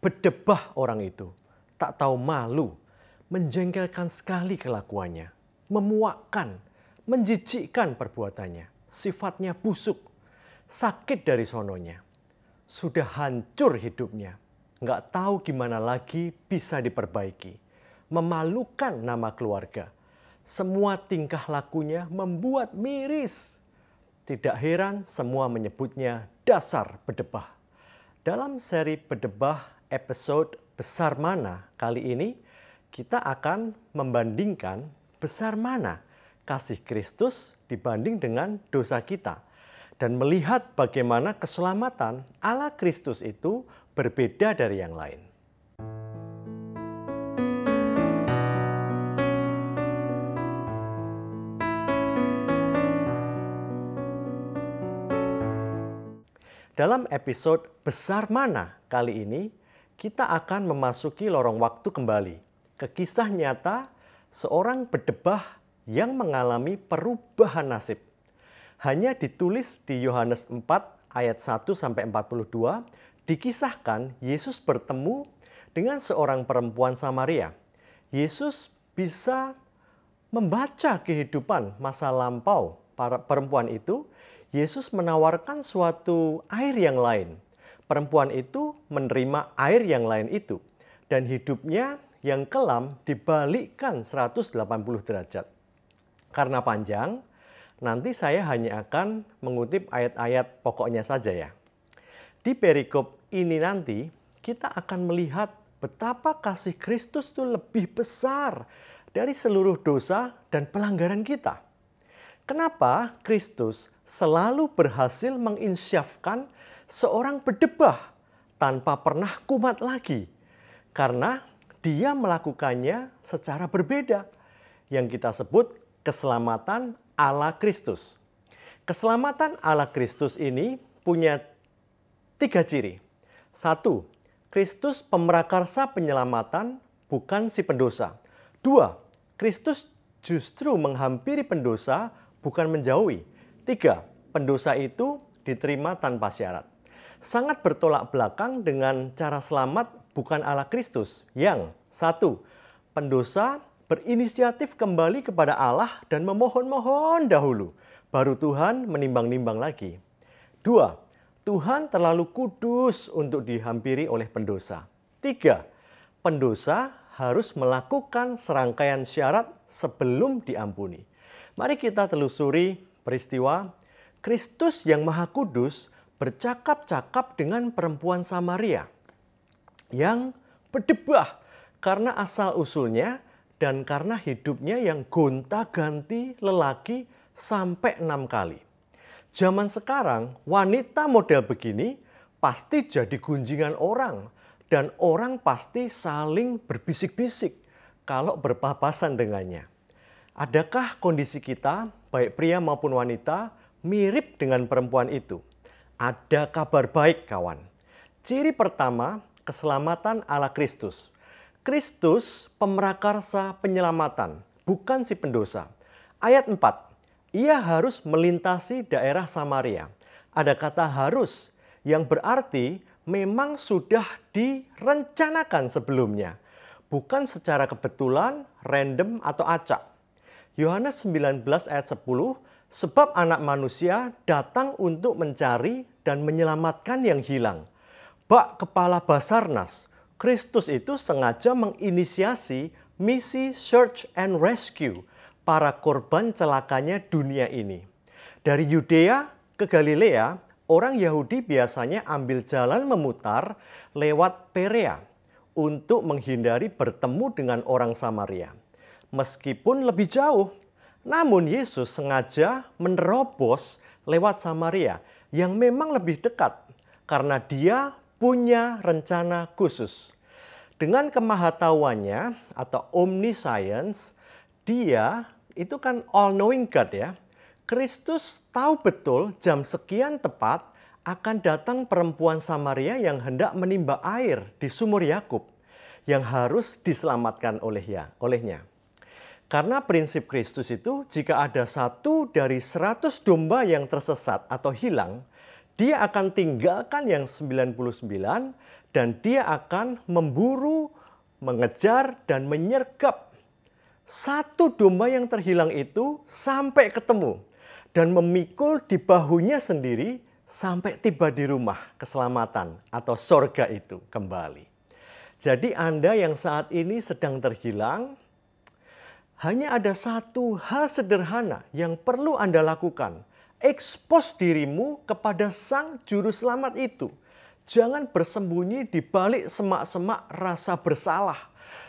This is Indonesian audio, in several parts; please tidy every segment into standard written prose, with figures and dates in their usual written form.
Berdebah orang itu, tak tahu malu, menjengkelkan sekali kelakuannya, memuakkan, menjijikkan perbuatannya, sifatnya busuk, sakit dari sononya, sudah hancur hidupnya, nggak tahu gimana lagi bisa diperbaiki, memalukan nama keluarga, semua tingkah lakunya membuat miris. Tidak heran semua menyebutnya dasar bedebah. Dalam seri bedebah episode Besar Mana kali ini, kita akan membandingkan besar mana kasih Kristus dibanding dengan dosa kita. Dan melihat bagaimana keselamatan Allah Kristus itu berbeda dari yang lain. Dalam episode Besar Mana kali ini, kita akan memasuki lorong waktu kembali ke kisah nyata seorang bedebah yang mengalami perubahan nasib. Hanya ditulis di Yohanes 4 ayat 1-42, dikisahkan Yesus bertemu dengan seorang perempuan Samaria. Yesus bisa membaca kehidupan masa lampau para perempuan itu. Yesus menawarkan suatu air yang lain. Perempuan itu menerima air yang lain itu. Dan hidupnya yang kelam dibalikkan 180 derajat. Karena panjang, nanti saya hanya akan mengutip ayat-ayat pokoknya saja ya. Di perikop ini nanti, kita akan melihat betapa kasih Kristus itu lebih besar dari seluruh dosa dan pelanggaran kita. Kenapa Kristus selalu berhasil menginsyafkan seorang bedebah tanpa pernah kumat lagi? Karena dia melakukannya secara berbeda, yang kita sebut keselamatan Allah Kristus. Keselamatan Allah Kristus ini punya 3 ciri. 1. Kristus pemrakarsa penyelamatan, bukan si pendosa. 2. Kristus justru menghampiri pendosa, bukan menjauhi. 3. Pendosa itu diterima tanpa syarat. Sangat bertolak belakang dengan cara selamat bukan Allah Kristus yang 1. Pendosa berinisiatif kembali kepada Allah dan memohon-mohon dahulu. Baru Tuhan menimbang-nimbang lagi. 2. Tuhan terlalu kudus untuk dihampiri oleh pendosa. 3. Pendosa harus melakukan serangkaian syarat sebelum diampuni. Mari kita telusuri peristiwa Kristus yang Maha Kudus bercakap-cakap dengan perempuan Samaria yang berdebah karena asal-usulnya dan karena hidupnya yang gonta-ganti lelaki sampai 6 kali. Zaman sekarang wanita model begini pasti jadi gunjingan orang dan orang pasti saling berbisik-bisik kalau berpapasan dengannya. Adakah kondisi kita, baik pria maupun wanita, mirip dengan perempuan itu? Ada kabar baik, kawan. Ciri pertama, keselamatan Allah Kristus. Kristus pemrakarsa penyelamatan, bukan si pendosa. Ayat 4, ia harus melintasi daerah Samaria. Ada kata harus, yang berarti memang sudah direncanakan sebelumnya. Bukan secara kebetulan, random, atau acak. Yohanes 19 ayat 10, sebab anak manusia datang untuk mencari dan menyelamatkan yang hilang. Bak kepala Basarnas, Kristus itu sengaja menginisiasi misi search and rescue para korban celakanya dunia ini. Dari Yudea ke Galilea, orang Yahudi biasanya ambil jalan memutar lewat Perea untuk menghindari bertemu dengan orang Samaria. Meskipun lebih jauh, namun Yesus sengaja menerobos lewat Samaria yang memang lebih dekat karena dia punya rencana khusus. Dengan kemahatauannya atau omniscience, dia itu kan all-knowing God ya. Kristus tahu betul jam sekian tepat akan datang perempuan Samaria yang hendak menimba air di sumur Yakub yang harus diselamatkan olehnya. Karena prinsip Kristus itu, jika ada 1 dari 100 domba yang tersesat atau hilang, dia akan tinggalkan yang 99 dan dia akan memburu, mengejar, dan menyergap satu domba yang terhilang itu sampai ketemu dan memikul di bahunya sendiri sampai tiba di rumah keselamatan atau sorga itu kembali. Jadi Anda yang saat ini sedang terhilang, hanya ada satu hal sederhana yang perlu Anda lakukan. Expose dirimu kepada Sang Juru Selamat itu. Jangan bersembunyi di balik semak-semak rasa bersalah,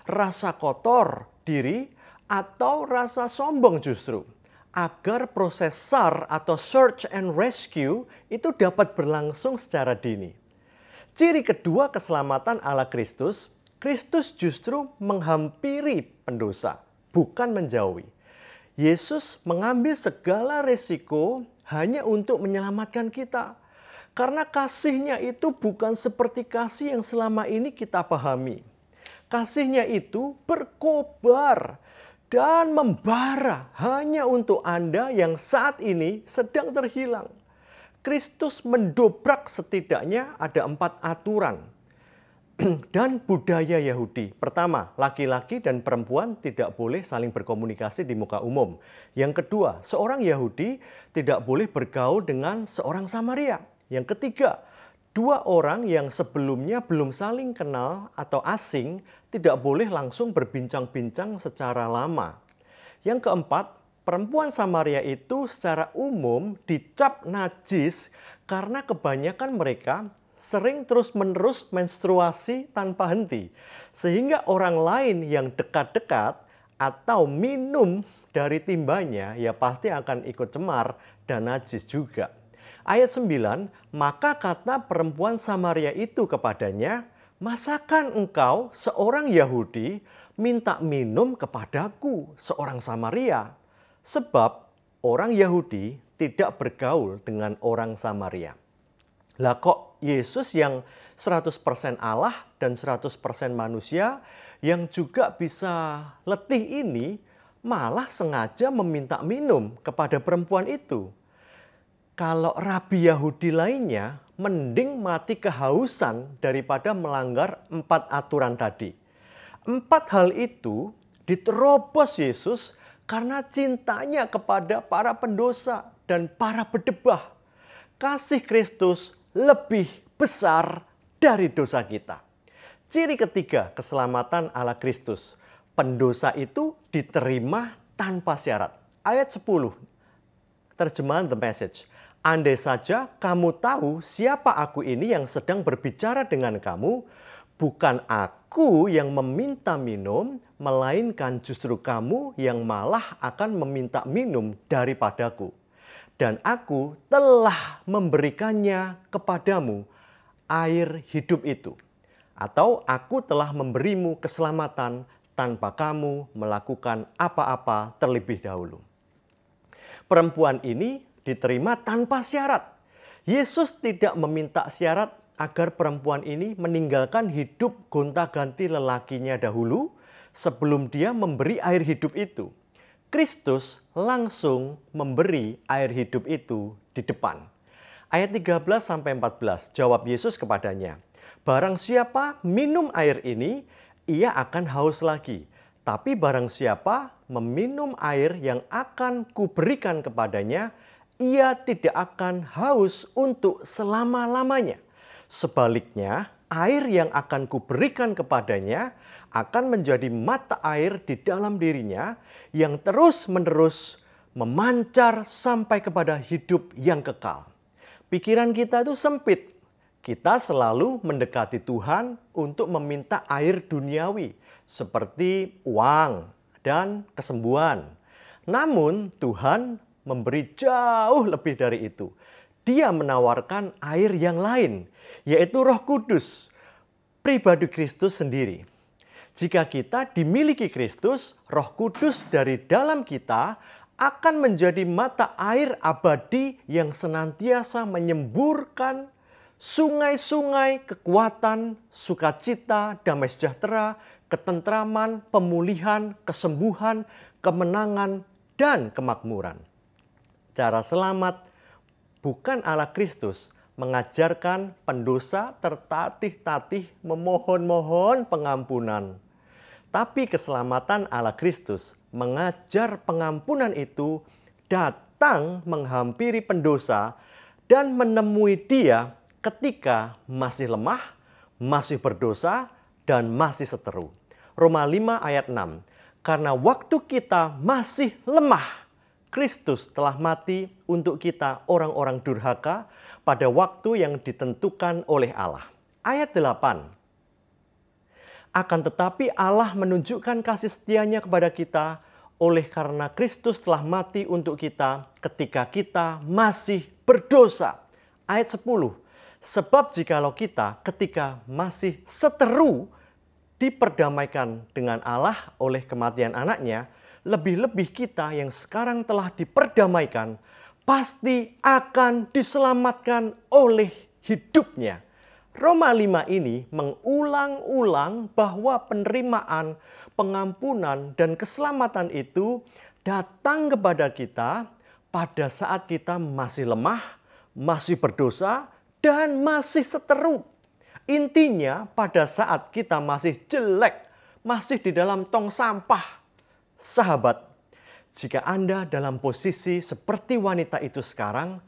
rasa kotor diri, atau rasa sombong justru. Agar proses SAR atau Search and Rescue itu dapat berlangsung secara dini. Ciri kedua keselamatan ala Kristus, Kristus justru menghampiri pendosa, bukan menjauhi. Yesus mengambil segala resiko hanya untuk menyelamatkan kita. Karena kasih-Nya itu bukan seperti kasih yang selama ini kita pahami. Kasih-Nya itu berkobar dan membara hanya untuk Anda yang saat ini sedang terhilang. Kristus mendobrak setidaknya ada 4 aturan dan budaya Yahudi. Pertama, laki-laki dan perempuan tidak boleh saling berkomunikasi di muka umum. Yang kedua, seorang Yahudi tidak boleh bergaul dengan seorang Samaria. Yang ketiga, 2 orang yang sebelumnya belum saling kenal atau asing tidak boleh langsung berbincang-bincang secara lama. Yang keempat, perempuan Samaria itu secara umum dicap najis karena kebanyakan mereka sering terus-menerus menstruasi tanpa henti. Sehingga orang lain yang dekat-dekat atau minum dari timbanya ya pasti akan ikut cemar dan najis juga. Ayat 9, maka kata perempuan Samaria itu kepadanya, masakan engkau seorang Yahudi minta minum kepadaku seorang Samaria? Sebab orang Yahudi tidak bergaul dengan orang Samaria. Lah kok Yesus yang 100% Allah dan 100% manusia yang juga bisa letih ini malah sengaja meminta minum kepada perempuan itu. Kalau rabi Yahudi lainnya mending mati kehausan daripada melanggar 4 aturan tadi. 4 hal itu diterobos Yesus karena cintanya kepada para pendosa dan para berdebah. Kasih Kristus lebih besar dari dosa kita. Ciri ketiga keselamatan ala Kristus. Pendosa itu diterima tanpa syarat. Ayat 10, terjemahan The Message. Andai saja kamu tahu siapa aku ini yang sedang berbicara dengan kamu, bukan aku yang meminta minum, melainkan justru kamu yang malah akan meminta minum daripadaku. Dan aku telah memberikannya kepadamu, air hidup itu. Atau aku telah memberimu keselamatan tanpa kamu melakukan apa-apa terlebih dahulu. Perempuan ini diterima tanpa syarat. Yesus tidak meminta syarat agar perempuan ini meninggalkan hidup gonta-ganti lelakinya dahulu sebelum dia memberi air hidup itu. Kristus langsung memberi air hidup itu di depan. Ayat 13-14, jawab Yesus kepadanya, barang siapa minum air ini, ia akan haus lagi. Tapi barang siapa meminum air yang akan kuberikan kepadanya, ia tidak akan haus untuk selama-lamanya. Sebaliknya, air yang akan kuberikan kepadanya akan menjadi mata air di dalam dirinya yang terus-menerus memancar sampai kepada hidup yang kekal. Pikiran kita itu sempit. Kita selalu mendekati Tuhan untuk meminta air duniawi seperti uang dan kesembuhan. Namun Tuhan memberi jauh lebih dari itu. Dia menawarkan air yang lain, yaitu Roh Kudus, pribadi Kristus sendiri. Jika kita dimiliki Kristus, Roh Kudus dari dalam kita akan menjadi mata air abadi yang senantiasa menyemburkan sungai-sungai kekuatan, sukacita, damai sejahtera, ketentraman, pemulihan, kesembuhan, kemenangan, dan kemakmuran. Cara selamat bukan ala Kristus, mengajarkan pendosa tertatih-tatih memohon-mohon pengampunan. Tapi keselamatan Allah Kristus mengajar pengampunan itu datang menghampiri pendosa dan menemui dia ketika masih lemah, masih berdosa, dan masih seteru. Roma 5 ayat 6. Karena waktu kita masih lemah, Kristus telah mati untuk kita orang-orang durhaka pada waktu yang ditentukan oleh Allah. Ayat 8. Akan tetapi Allah menunjukkan kasih setia-Nya kepada kita oleh karena Kristus telah mati untuk kita ketika kita masih berdosa. Ayat 10. Sebab jikalau kita ketika masih seteru diperdamaikan dengan Allah oleh kematian anaknya, lebih-lebih kita yang sekarang telah diperdamaikan pasti akan diselamatkan oleh hidupnya. Roma 5 ini mengulang-ulang bahwa penerimaan, pengampunan, dan keselamatan itu datang kepada kita pada saat kita masih lemah, masih berdosa, dan masih seteru. Intinya pada saat kita masih jelek, masih di dalam tong sampah. Sahabat, jika Anda dalam posisi seperti wanita itu sekarang,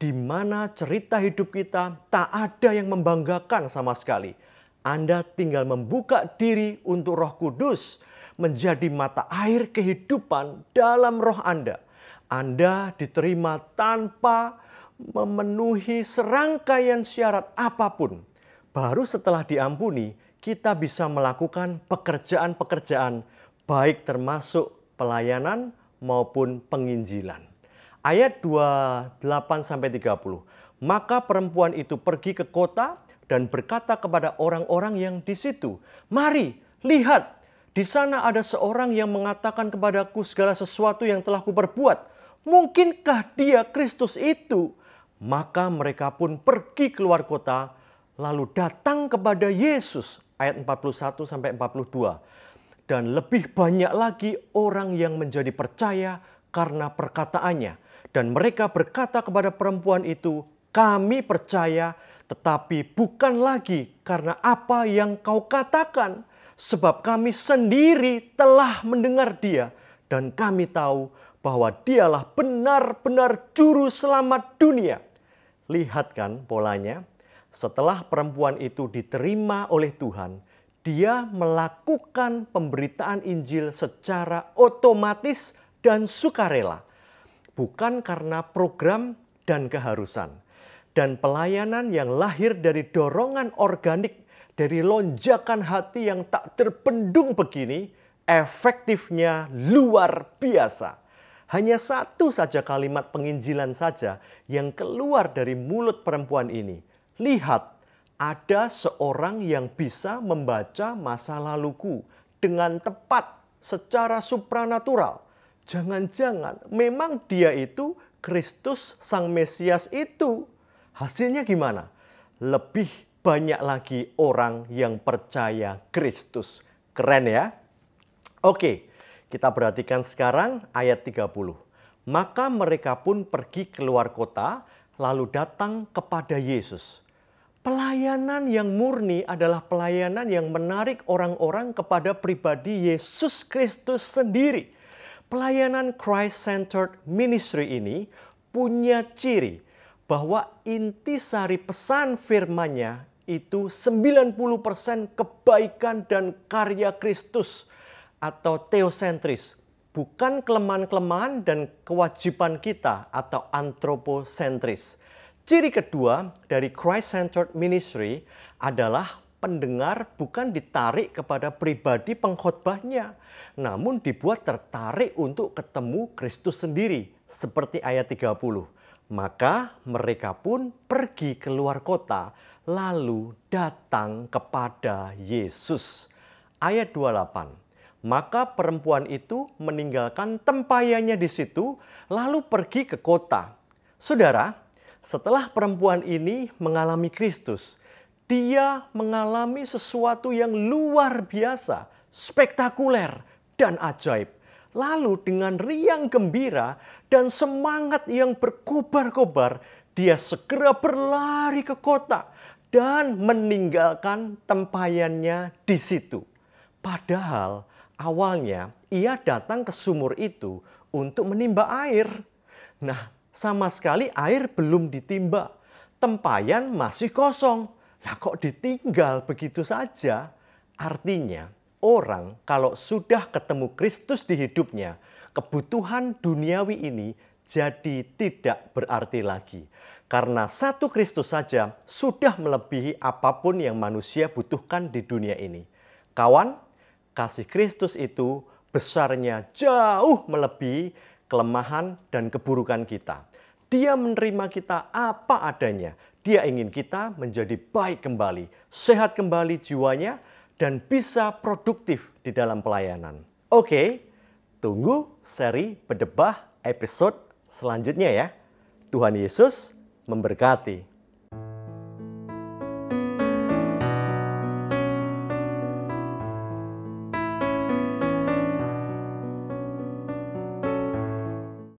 di mana cerita hidup kita tak ada yang membanggakan sama sekali, Anda tinggal membuka diri untuk Roh Kudus menjadi mata air kehidupan dalam roh Anda. Anda diterima tanpa memenuhi serangkaian syarat apapun. Baru setelah diampuni, kita bisa melakukan pekerjaan-pekerjaan baik termasuk pelayanan maupun penginjilan. Ayat 28-30. Maka perempuan itu pergi ke kota dan berkata kepada orang-orang yang di situ, "Mari, lihat, di sana ada seorang yang mengatakan kepadaku segala sesuatu yang telah kuperbuat. Mungkinkah dia Kristus itu?" Maka mereka pun pergi keluar kota, lalu datang kepada Yesus. Ayat 41-42. Dan lebih banyak lagi orang yang menjadi percaya karena perkataannya. Dan mereka berkata kepada perempuan itu, "Kami percaya, tetapi bukan lagi karena apa yang kau katakan. Sebab kami sendiri telah mendengar dia. Dan kami tahu bahwa dialah benar-benar juru selamat dunia." Lihat kan polanya? Setelah perempuan itu diterima oleh Tuhan, dia melakukan pemberitaan Injil secara otomatis dan sukarela. Bukan karena program dan keharusan. Dan pelayanan yang lahir dari dorongan organik, dari lonjakan hati yang tak terbendung begini, efektifnya luar biasa. Hanya satu saja kalimat penginjilan saja yang keluar dari mulut perempuan ini. Lihat, ada seorang yang bisa membaca masa laluku dengan tepat secara supranatural. Jangan-jangan memang dia itu Kristus Sang Mesias itu. Hasilnya gimana? Lebih banyak lagi orang yang percaya Kristus. Keren ya? Oke, kita perhatikan sekarang ayat 30. Maka mereka pun pergi keluar kota, lalu datang kepada Yesus. Pelayanan yang murni adalah pelayanan yang menarik orang-orang kepada pribadi Yesus Kristus sendiri. Pelayanan Christ-centered ministry ini punya ciri bahwa intisari pesan firman-Nya itu 90% kebaikan dan karya Kristus atau teosentris, bukan kelemahan-kelemahan dan kewajiban kita atau antroposentris. Ciri kedua dari Christ-centered ministry adalah pendengar bukan ditarik kepada pribadi pengkhotbahnya, namun dibuat tertarik untuk ketemu Kristus sendiri, seperti ayat 30. Maka mereka pun pergi keluar kota, lalu datang kepada Yesus. Ayat 28. Maka perempuan itu meninggalkan tempayannya di situ, lalu pergi ke kota. Saudara, setelah perempuan ini mengalami Kristus, dia mengalami sesuatu yang luar biasa, spektakuler, dan ajaib. Lalu dengan riang gembira dan semangat yang berkobar-kobar, dia segera berlari ke kota dan meninggalkan tempayannya di situ. Padahal awalnya ia datang ke sumur itu untuk menimba air. Nah, sama sekali air belum ditimba. Tempayan masih kosong. Lah kok ditinggal begitu saja? Artinya, orang kalau sudah ketemu Kristus di hidupnya, kebutuhan duniawi ini jadi tidak berarti lagi. Karena satu Kristus saja sudah melebihi apapun yang manusia butuhkan di dunia ini. Kawan, kasih Kristus itu besarnya jauh melebihi kelemahan dan keburukan kita. Dia menerima kita apa adanya. Dia ingin kita menjadi baik kembali, sehat kembali jiwanya, dan bisa produktif di dalam pelayanan. Oke, tunggu seri Bedebah episode selanjutnya ya. Tuhan Yesus memberkati.